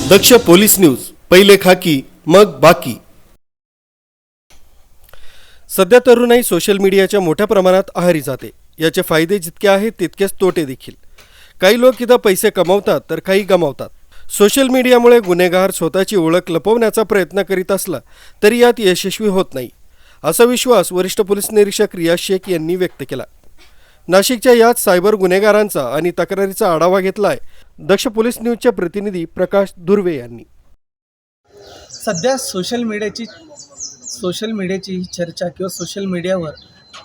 दक्ष police news, पहिले खाकी मग बाकी. सध्या तरुणाई सोशल मीडियाच्या मोठ्या प्रमाणात आहारी जाते. याचे फायदे जितके आहेत तितकेच तोटे देखील. काही लोक इथं पैसे कमावतात तर काही गमावतात. सोशल मीडियामुळे गुन्हेगार स्वतःची ओळख लपवण्याचा प्रयत्न करीत असला तरी यात यशस्वी होत नाही, असा विश्वास वरिष्ठ पोलीस निरीक्षक रियाज शेख यांनी व्यक्त केला. नाशिकच्या याच सायबर गुन्हेगारांचा आणि तक्रारीचा आढावा घेतलाय दक्ष पोलीस न्यूजचे प्रतिनिधी प्रकाश दुर्वे यांनी. सध्या सोशल मीडियाची चर्चा किंवा सोशल मीडियावर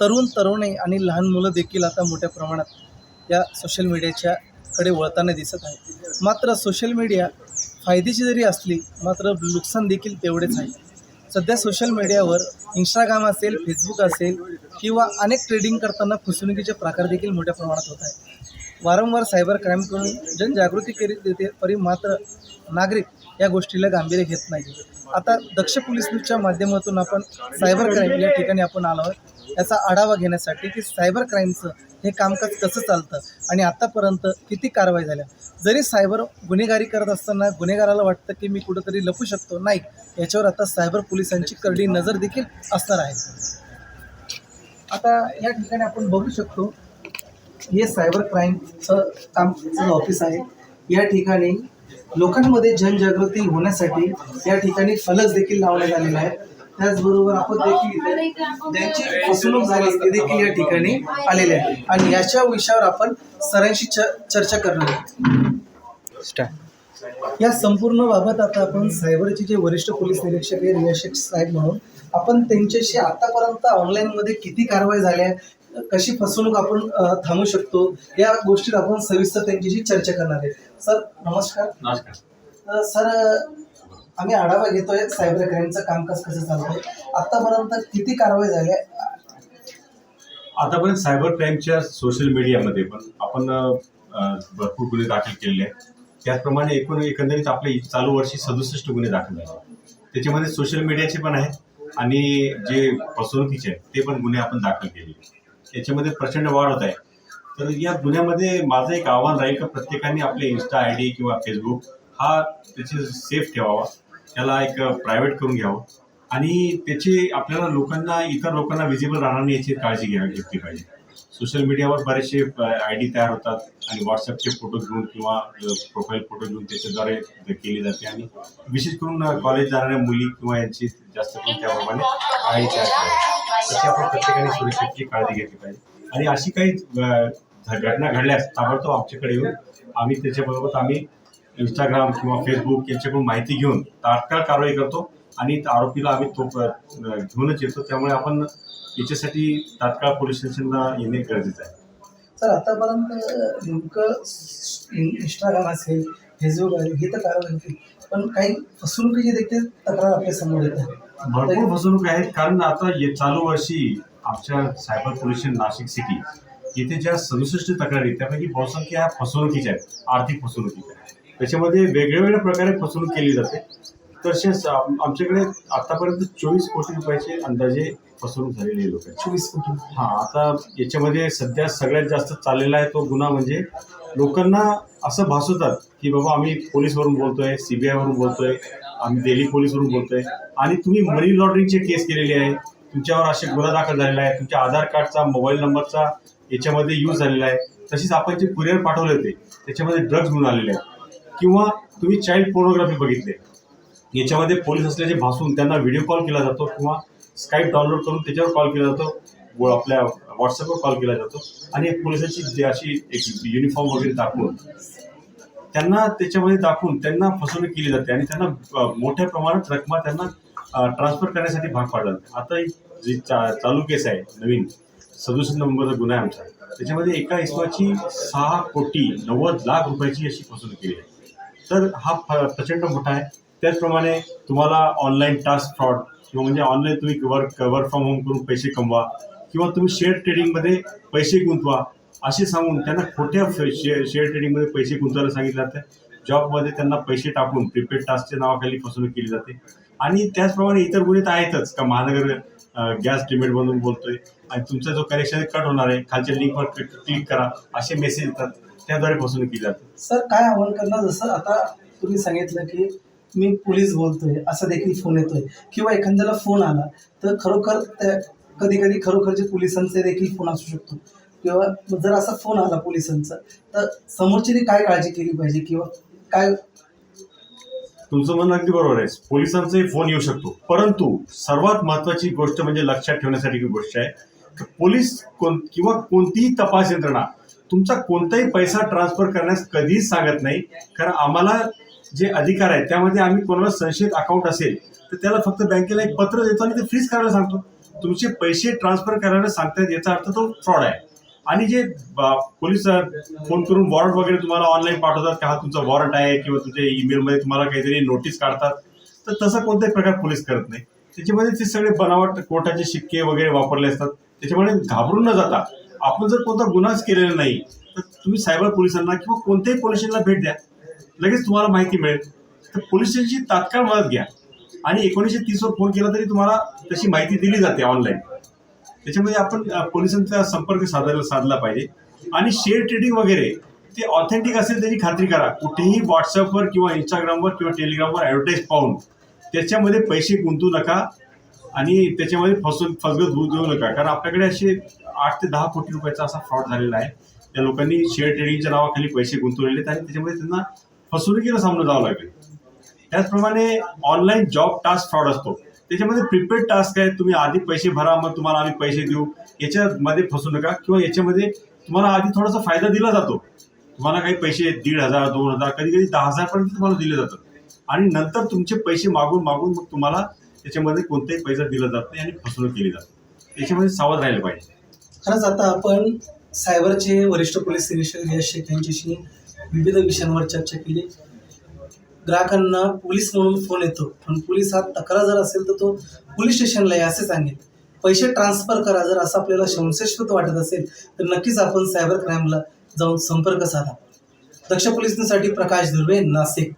तरुणाई आणि लहान मुलं देखील आता मोठ्या प्रमाणात या सोशल मीडियाच्या कडे वळताना दिसत आहे. मात्र सोशल मीडिया फायदेची जरी असली मात्र नुकसान देखील तेवढेच आहे. सध्या सोशल मीडियावर इंस्टाग्राम असेल, फेसबुक असेल किंवा अनेक ट्रेडिंग करताना फसवणुकीचे प्रकार देखील मोठ्या प्रमाणात होत आहे. वारंवार सायबर क्राईमकडून जनजागृती करीत येते, तरी मात्र नागरिक या गोष्टीला गांभीर्य घेत नाही. आता दक्ष पोलीस न्यूजच्या माध्यमातून आपण सायबर क्राईम या ठिकाणी आपण आलो आहोत याचा आढावा घेण्यासाठी की सायबर क्राईमचं हे कामकाज कसं चालतं आणि आत्तापर्यंत किती कारवाई झाल्या. जरी सायबर गुन्हेगारी करत असताना गुन्हेगाराला वाटतं की मी कुठंतरी लपू शकतो, नाही, याच्यावर आता सायबर पोलिसांची करडी नजर देखील असणार आहे. आता या ठिकाणी आपण बघू शकतो हे सायबर क्राईमचं कामचं ऑफिस आहे. या ठिकाणी लोकांमध्ये जनजागृती होण्यासाठी या ठिकाणी फलक देखील लावण्यात आलेले आहेत. त्याचबरोबर आपण देखील ज्यांची फसवणूक झाली ते देखील या ठिकाणी आलेले आहे आणि याच्या विषयावर आपण सरांशी चर्चा करणार आहोत. या संपूर्ण बाबत आता आपण सायबरचे जे वरिष्ठ पोलीस निरीक्षक आहे रियाज शेख साहेब म्हणून आपण त्यांच्याशी आतापर्यंत ऑनलाईनमध्ये किती कारवाई झाल्या, कशी फसवणूक आपण थांबवू शकतो या गोष्टीत आपण सविस्तर त्यांच्याशी चर्चा करणार आहे. सर नमस्कार. नमस्कार सर, आम्ही आढावा घेतोय सायबर क्राईमचं कामकाज कसं चालतंय, आतापर्यंत किती कारवाई झाल्या. आतापर्यंत सायबर क्राईमच्या सोशल मीडियामध्ये पण आपण भरपूर गुन्हे दाखल केलेले आहेत. त्याचप्रमाणे एकंदरीत आपले चालू वर्षी 67 गुन्हे दाखल झाले. त्याच्यामध्ये सोशल मीडियाचे पण आहेत आणि जे फसवणुकीचे आहेत ते पण गुन्हे आपण दाखल केले. याच्यामध्ये प्रचंड वाढ होत आहे. तर या गुन्ह्यामध्ये माझं एक आव्हान राहील का प्रत्येकाने आपले इन्स्टा ID किंवा फेसबुक हा त्याची सेफ ठेवावा, त्याला एक प्रायव्हेट करून घ्यावं आणि त्याची आपल्याला इतर लोकांना विजिबल राहणार नाही याची काळजी घेतली पाहिजे. सोशल मीडियावर बरेचसे ID तयार होतात आणि व्हॉट्सअपचे फोटो घेऊन किंवा प्रोफाईल फोटो घेऊन त्याच्याद्वारे केली जाते आणि विशेष करून कॉलेज जाणाऱ्या मुली किंवा यांची जास्त करून त्याप्रमाणे ID तयार करावी. त्याची आपण प्रत्येकाने सुरक्षेची काळजी घेतली पाहिजे आणि अशी काही घटना घडल्यास ताबडतोब आमच्याकडे येऊन आम्ही त्याच्याबरोबर इंस्टाग्राम किंवा फेसबुक यांच्याकडून माहिती घेऊन तात्काळ कारवाई करतो आणि आरोपीला आम्ही तो घेऊनच येतो. त्यामुळे आपण याच्यासाठी तात्काळ पोलीस स्टेशनला येणे गरजेचं आहे. सर, आतापर्यंत नेमकं इंस्टाग्राम असेल, फेसबुक असेल हे तर कारवाई होती, पण काही फसवणुकीची देखील तक्रार आपल्या समोर येत आहे. भरपूर फसवणूक आहेत. कारण आता चालू वर्षी आमच्या cyber police station Nashik city येथे ज्या 67 तक्रारी त्यापैकी बहुसंख्य ह्या फसवणुकीच्या आहेत, आर्थिक फसवणुकीच्या. त्याच्यामध्ये वेगवेगळ्या प्रकारे फसवणूक केली जाते. तसेच आमच्याकडे आतापर्यंत 24 कोटी रुपयाचे अंदाजे फसवणूक झालेली लोक आहेत. 24 कोटी. आता याच्यामध्ये सध्या सगळ्यात जास्त चाललेला आहे तो गुन्हा म्हणजे लोकांना असं भासवतात की बाबा आम्ही पोलीसवरून बोलतोय, CBI वरून बोलतोय, आम्ही दिल्ली पोलीसवरून बोलतोय आणि तुम्ही मनी लॉन्ड्रिंगचे केस केलेले आहे, तुमच्यावर असे गुन्हा दाखल झालेला आहे, तुमच्या आधार कार्डचा, मोबाईल नंबरचा याच्यामध्ये यूज झालेला आहे. तसेच आपण जे कुरिअर पाठवले होते त्याच्यामध्ये ड्रग्ज घेऊन आलेले आहेत किंवा तुम्ही चाइल्ड पोर्नोग्राफी बघितले, याच्यामध्ये पोलीस असल्याचे भासून त्यांना व्हिडिओ कॉल केला जातो किंवा स्काईप डाउनलोड करून त्याच्यावर कॉल केला जातो, आपल्या व्हॉट्सअपवर कॉल केला जातो आणि पोलिसांची अशी एक युनिफॉर्म वगैरे दाखवून त्यांना फसवणूक केली जाते आणि त्यांना मोठ्या प्रमाणात रकमा त्यांना ट्रान्सफर करण्यासाठी भाग पाडला जातो. आता जी चालू केस आहे नवीन 67 नंबरचा गुन्हा आहे आमचा, त्याच्यामध्ये एका इसमाची 6 कोटी 90 लाख रुपयाची अशी फसवणूक केली आहे. तर हा प्रचंड मोठा आहे. त्याचप्रमाणे तुम्हाला ऑनलाईन टास्क फ्रॉड किंवा म्हणजे ऑनलाईन तुम्ही वर्क फ्रॉम होम करून पैसे कमवा किंवा तुम्ही शेअर ट्रेडिंगमध्ये पैसे गुंतवा असे सांगून त्यांना खोट्या शेअर ट्रेडिंगमध्ये पैसे गुंतवायला सांगितलं जातं. जॉबमध्ये त्यांना पैसे टाकून प्रीपेड टास्कच्या नावाखाली फसवणूक केली जाते. आणि त्याचप्रमाणे इतर गुन्हे तर आहेतच का महानगर गॅस लिमिट बनवून बोलतोय आणि तुमचा जो कनेक्शन कट होणार आहे, खालच्या लिंकवर क्लिक करा असे मेसेज येतात, त्याद्वारे फसवणूक केली जाते. सर, काय आव्हान करणार, जसं आता तुम्ही सांगितलं की मी पोलीस बोलतोय असा देखील फोन येतोय किंवा एखाद्याला फोन आला तर खरोखर त्या कधी कधी खरोखरचे पोलिसांचे देखील फोन असू शकतो किंवा जर असा फोन आला पोलिसांचा तर समोरच्याने काय काळजी केली पाहिजे किंवा काय. तुमचं म्हणणं अगदी बरोबर आहे. पोलिसांचाही फोन येऊ शकतो, परंतु सर्वात महत्वाची गोष्ट म्हणजे लक्षात ठेवण्यासाठी गोष्ट आहे की पोलीस किंवा कोणतीही तपास यंत्रणा तुमचा कोणताही पैसा ट्रान्सफर करण्यास कधीच सांगत नाही. कारण आम्हाला जे अधिकार आहेत त्यामध्ये आम्ही कोणाला संशयित अकाउंट असेल तर त्याला फक्त बँकेला एक पत्र देतो आणि ते फ्रीज करायला सांगतो. तुमचे पैसे ट्रान्सफर करायला सांगतात याचा अर्थ तो फ्रॉड आहे. आणि जे पोलीस फोन करून वॉरंट वगैरे तुम्हाला ऑनलाईन पाठवतात का हा तुमचा वॉरंट आहे किंवा तुमच्या ईमेलमध्ये तुम्हाला काहीतरी नोटीस काढतात, तर तसा कोणताही प्रकार पोलीस करत नाही. त्याच्यामध्ये ते सगळे बनावट कोर्टाचे शिक्के वगैरे वापरले असतात. त्याच्यामुळे घाबरून न जाता आपण जर कोणता गुन्हाच केलेला नाही तर तुम्ही सायबर पोलिसांना किंवा कोणत्याही पोलीस स्टेशनला भेट द्या, लगेच तुम्हाला माहिती मिळेल. तर पोलीस स्टेशनची तात्काळ मदत घ्या आणि 1930 वर फोन केला तरी तुम्हाला तशी माहिती दिली जाते ऑनलाईन. त्याच्यामध्ये आपण पोलिसांचा संपर्क साधला पाहिजे. आणि शेअर ट्रेडिंग वगैरे ते ऑथेंटिक असेल त्याची खात्री करा. कुठेही व्हॉट्सअपवर किंवा इंस्टाग्रामवर किंवा टेलिग्रामवर ॲडव्हर्टाईज पाहून त्याच्यामध्ये पैसे गुंतवू नका आणि त्याच्यामध्ये फसगत होऊ देऊ नका. कारण आपल्याकडे असे 8 ते 10 कोटी रुपयाचा असा फ्रॉड झालेला आहे. त्या लोकांनी शेअर ट्रेडिंगच्या नावाखाली पैसे गुंतवलेले आहेत आणि त्याच्यामध्ये त्यांना फसवणुकीला सामोरं जावं लागेल. त्याचप्रमाणे ऑनलाईन जॉब टास्क फ्रॉड असतो. त्याच्यामध्ये प्रीपेड टास्क आहे, तुम्ही आधी पैसे भरा मग तुम्हाला आम्ही पैसे देऊ, याच्यामध्ये फसू नका. किंवा याच्यामध्ये तुम्हाला आधी थोडासा फायदा दिला जातो. तुम्हाला काही पैसे 1,500, 2,000, कधी कधी 10,000 पर्यंत तुम्हाला दिले जातात आणि नंतर तुमचे पैसे मागून मग तुम्हाला त्याच्यामध्ये कोणताही पैसा दिला जात नाही आणि फसवणूक केली जाते. त्याच्यामध्ये सावध राहिलं पाहिजे. खरंच आता आपण सायबरचे वरिष्ठ पोलीस निरीक्षक यश शेख यांच्याशी विविध विषयांवर चर्चा केली. ग्राहकांना पोलीस म्हणून फोन येतो, पण पोलीस हा तक्रार जर असेल तर तो पोलीस स्टेशनला आहे असे सांगेल. पैसे ट्रान्सफर करा जर असं आपल्याला संशयास्पद वाटत असेल तर नक्कीच आपण सायबर क्राईमला जाऊन संपर्क साधा. दक्ष पोलिसांसाठी प्रकाश धुर्वे, नाशिक.